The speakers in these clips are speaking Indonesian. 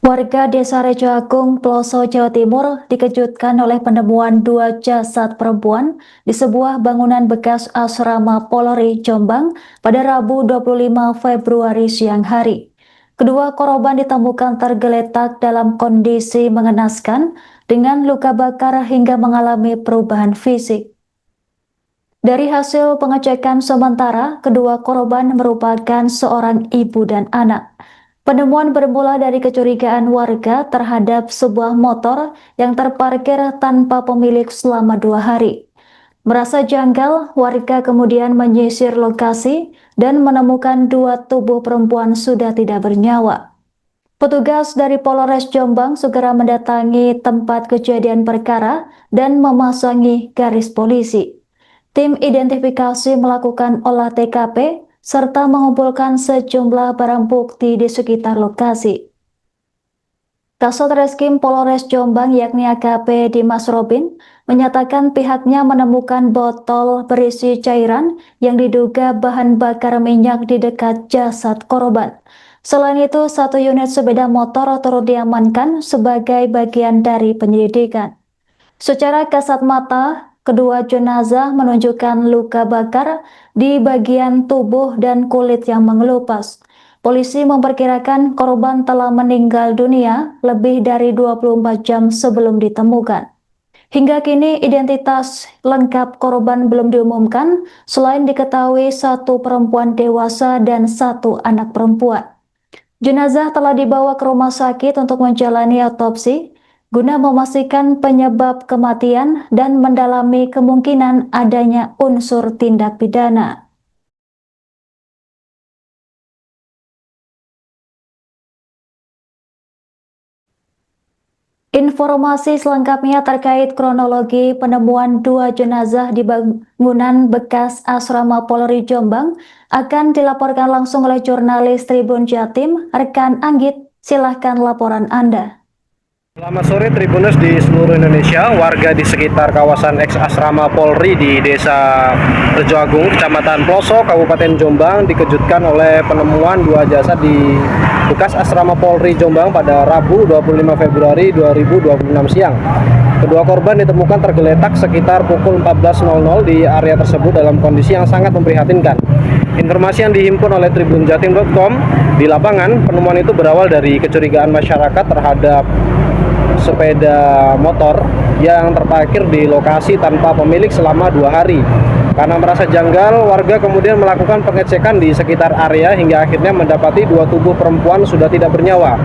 Warga Desa Rejo Agung, Ploso, Jawa Timur dikejutkan oleh penemuan 2 jasad perempuan di sebuah bangunan bekas asrama Polri Jombang pada Rabu 25 Februari siang hari. Kedua korban ditemukan tergeletak dalam kondisi mengenaskan dengan luka bakar hingga mengalami perubahan fisik. Dari hasil pengecekan sementara, kedua korban merupakan seorang ibu dan anak. Penemuan bermula dari kecurigaan warga terhadap sebuah motor yang terparkir tanpa pemilik selama 2 hari. Merasa janggal, warga kemudian menyisir lokasi dan menemukan 2 tubuh perempuan sudah tidak bernyawa. Petugas dari Polres Jombang segera mendatangi tempat kejadian perkara dan memasangi garis polisi. Tim identifikasi melakukan olah TKP serta mengumpulkan sejumlah barang bukti di sekitar lokasi. Kasat Reskrim Polres Jombang yakni AKP Dimas Robin menyatakan pihaknya menemukan botol berisi cairan yang diduga bahan bakar minyak di dekat jasad korban. Selain itu, 1 unit sepeda motor turut diamankan sebagai bagian dari penyelidikan. Secara kasat mata, kedua jenazah menunjukkan luka bakar di bagian tubuh dan kulit yang mengelupas. Polisi memperkirakan korban telah meninggal dunia lebih dari 24 jam sebelum ditemukan. Hingga kini identitas lengkap korban belum diumumkan, selain diketahui 1 perempuan dewasa dan 1 anak perempuan. Jenazah telah dibawa ke rumah sakit untuk menjalani otopsi guna memastikan penyebab kematian dan mendalami kemungkinan adanya unsur tindak pidana. Informasi selengkapnya terkait kronologi penemuan 2 jenazah di bangunan bekas asrama Polri Jombang akan dilaporkan langsung oleh jurnalis Tribun Jatim, rekan Anggit. Silahkan laporan Anda. Selamat sore Tribuners di seluruh Indonesia. Warga di sekitar kawasan eks asrama Polri di Desa Rejo Agung, Kecamatan Ploso, Kabupaten Jombang dikejutkan oleh penemuan 2 jasad di bekas asrama Polri Jombang pada Rabu 25 Februari 2026 siang. Kedua korban ditemukan tergeletak sekitar pukul 14.00 di area tersebut dalam kondisi yang sangat memprihatinkan. Informasi yang dihimpun oleh tribunjatim.com di lapangan, penemuan itu berawal dari kecurigaan masyarakat terhadap sepeda motor yang terparkir di lokasi tanpa pemilik selama 2 hari. Karena merasa janggal, warga kemudian melakukan pengecekan di sekitar area hingga akhirnya mendapati 2 tubuh perempuan sudah tidak bernyawa.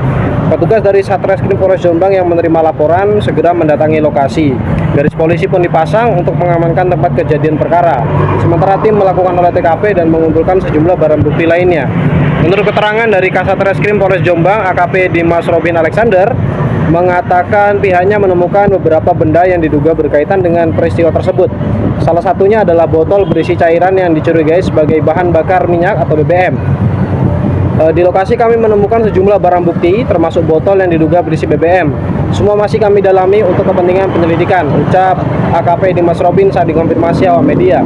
Petugas dari Satreskrim Polres Jombang yang menerima laporan segera mendatangi lokasi. Garis polisi pun dipasang untuk mengamankan tempat kejadian perkara. Sementara tim melakukan olah TKP dan mengumpulkan sejumlah barang bukti lainnya. Menurut keterangan dari Kasat Reskrim Polres Jombang, AKP Dimas Robin Alexander mengatakan pihaknya menemukan beberapa benda yang diduga berkaitan dengan peristiwa tersebut. Salah satunya adalah botol berisi cairan yang dicurigai sebagai bahan bakar minyak atau BBM. Di lokasi kami menemukan sejumlah barang bukti termasuk botol yang diduga berisi BBM. Semua masih kami dalami untuk kepentingan penyelidikan, ucap AKP Dimas Robin saat dikonfirmasi awak media.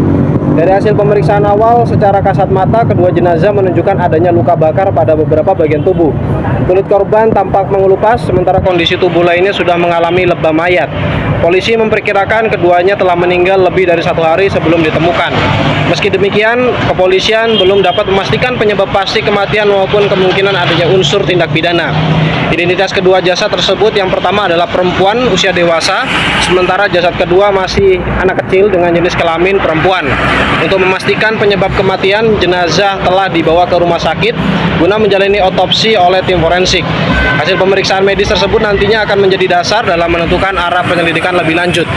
Dari hasil pemeriksaan awal secara kasat mata, kedua jenazah menunjukkan adanya luka bakar pada beberapa bagian tubuh. Kulit korban tampak mengelupas, sementara kondisi tubuh lainnya sudah mengalami lebam mayat. Polisi memperkirakan keduanya telah meninggal lebih dari 1 hari sebelum ditemukan. Meski demikian, kepolisian belum dapat memastikan penyebab pasti kematian maupun kemungkinan adanya unsur tindak pidana. Identitas kedua jasad tersebut, yang pertama adalah perempuan usia dewasa, sementara jasad kedua masih anak kecil dengan jenis kelamin perempuan. Untuk memastikan penyebab kematian, jenazah telah dibawa ke rumah sakit guna menjalani otopsi oleh tim forensik. Hasil pemeriksaan medis tersebut nantinya akan menjadi dasar dalam menentukan arah penyelidikan lebih lanjut.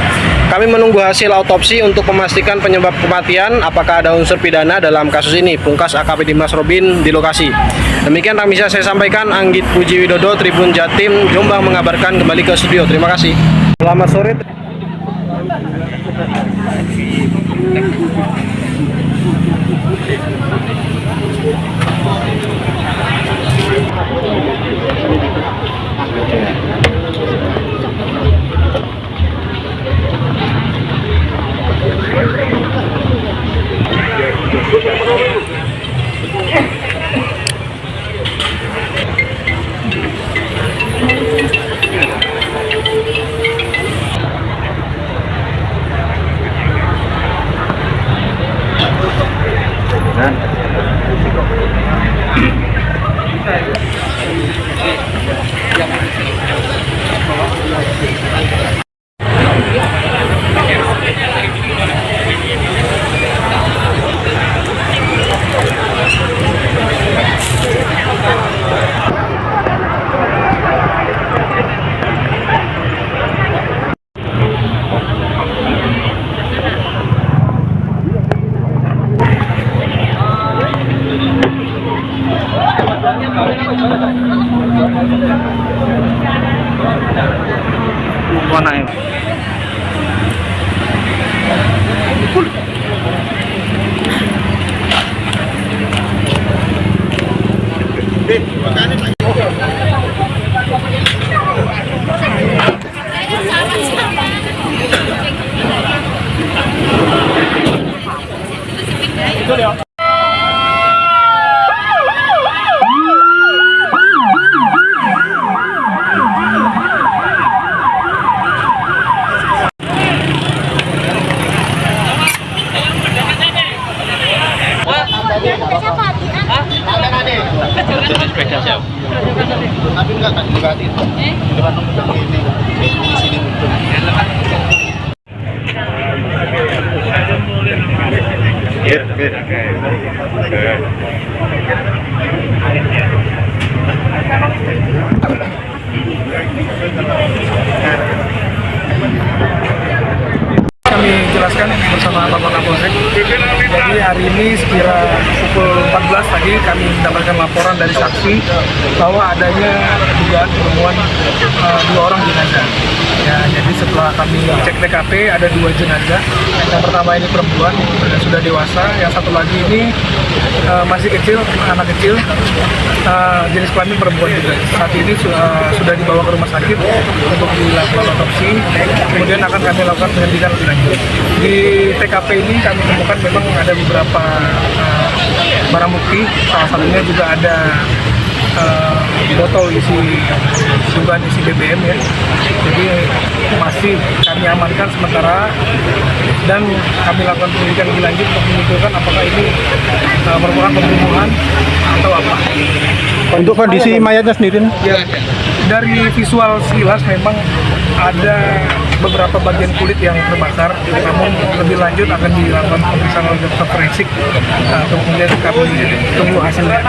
Kami menunggu hasil autopsi untuk memastikan penyebab kematian, apakah ada unsur pidana dalam kasus ini, pungkas AKP Dimas Robin di lokasi. Demikian yang bisa saya sampaikan. Anggit Puji Widodo, Tribun Jatim, Jombang mengabarkan kembali ke studio. Terima kasih. Selamat sore. anaknya. Sepeda siapa? Tapi enggak kan juga itu. Depan ini di sini muncul. Kami jelaskan bersama Bapak Kapolsek. Jadi hari ini sekira pukul 14 tadi kami mendapatkan laporan dari saksi bahwa adanya dugaan penemuan 2 orang jenazah. Ya, jadi setelah kami cek TKP ada 2 jenazah. Yang pertama ini perempuan sudah dewasa, yang satu lagi ini masih kecil, anak kecil, jenis kelamin perempuan juga. Saat ini sudah dibawa ke rumah sakit untuk dilakukan otopsi. Kemudian akan kami lakukan penyelidikan lebih lanjut. Di TKP ini kami temukan memang ada beberapa barang bukti, salah satunya juga ada botol isi BBM ya. Jadi masih kami amankan sementara dan kami lakukan penyelidikan lebih lanjut untuk menentukan apakah ini merupakan pembunuhan atau apa. Untuk kondisi mayatnya sendiri? Ya, dari visual sekilas memang ada beberapa bagian kulit yang terbakar, namun lebih lanjut akan dilakukan pemeriksaan oleh dokter forensik. Kemudian kami tunggu hasilnya.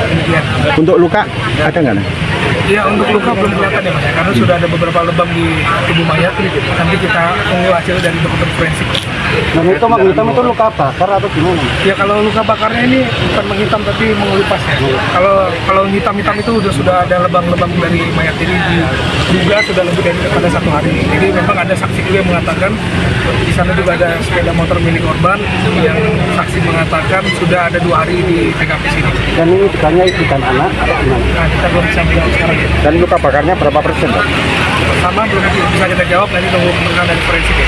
Demikian. Untuk luka ada nggak? Ya, untuk luka belum kelihatan ya Mas, karena sudah ada beberapa lebam di tubuh mayat. Nanti kita tunggu hasil dari dokter forensik. Dan itu menghitam itu luka bakar atau gimana? Ya, kalau luka bakarnya ini bukan menghitam tapi mengelupas ya. Kalau hitam-hitam itu sudah ada lebam-lebam dari mayat ini diduga sudah lebih daripada 1 hari. Jadi memang ada saksi juga yang mengatakan di sana juga ada sepeda motor milik korban yang saksi mengatakan sudah ada 2 hari di TKP sini. Dan ini tegaknya ibu dan anak atau gimana? Nah, kita belum bisa menjawab sekarang ya. Dan luka bakarnya berapa persen, Pak? Sama belum bisa kita jawab, nanti tunggu pemeriksaan dari forensik ya.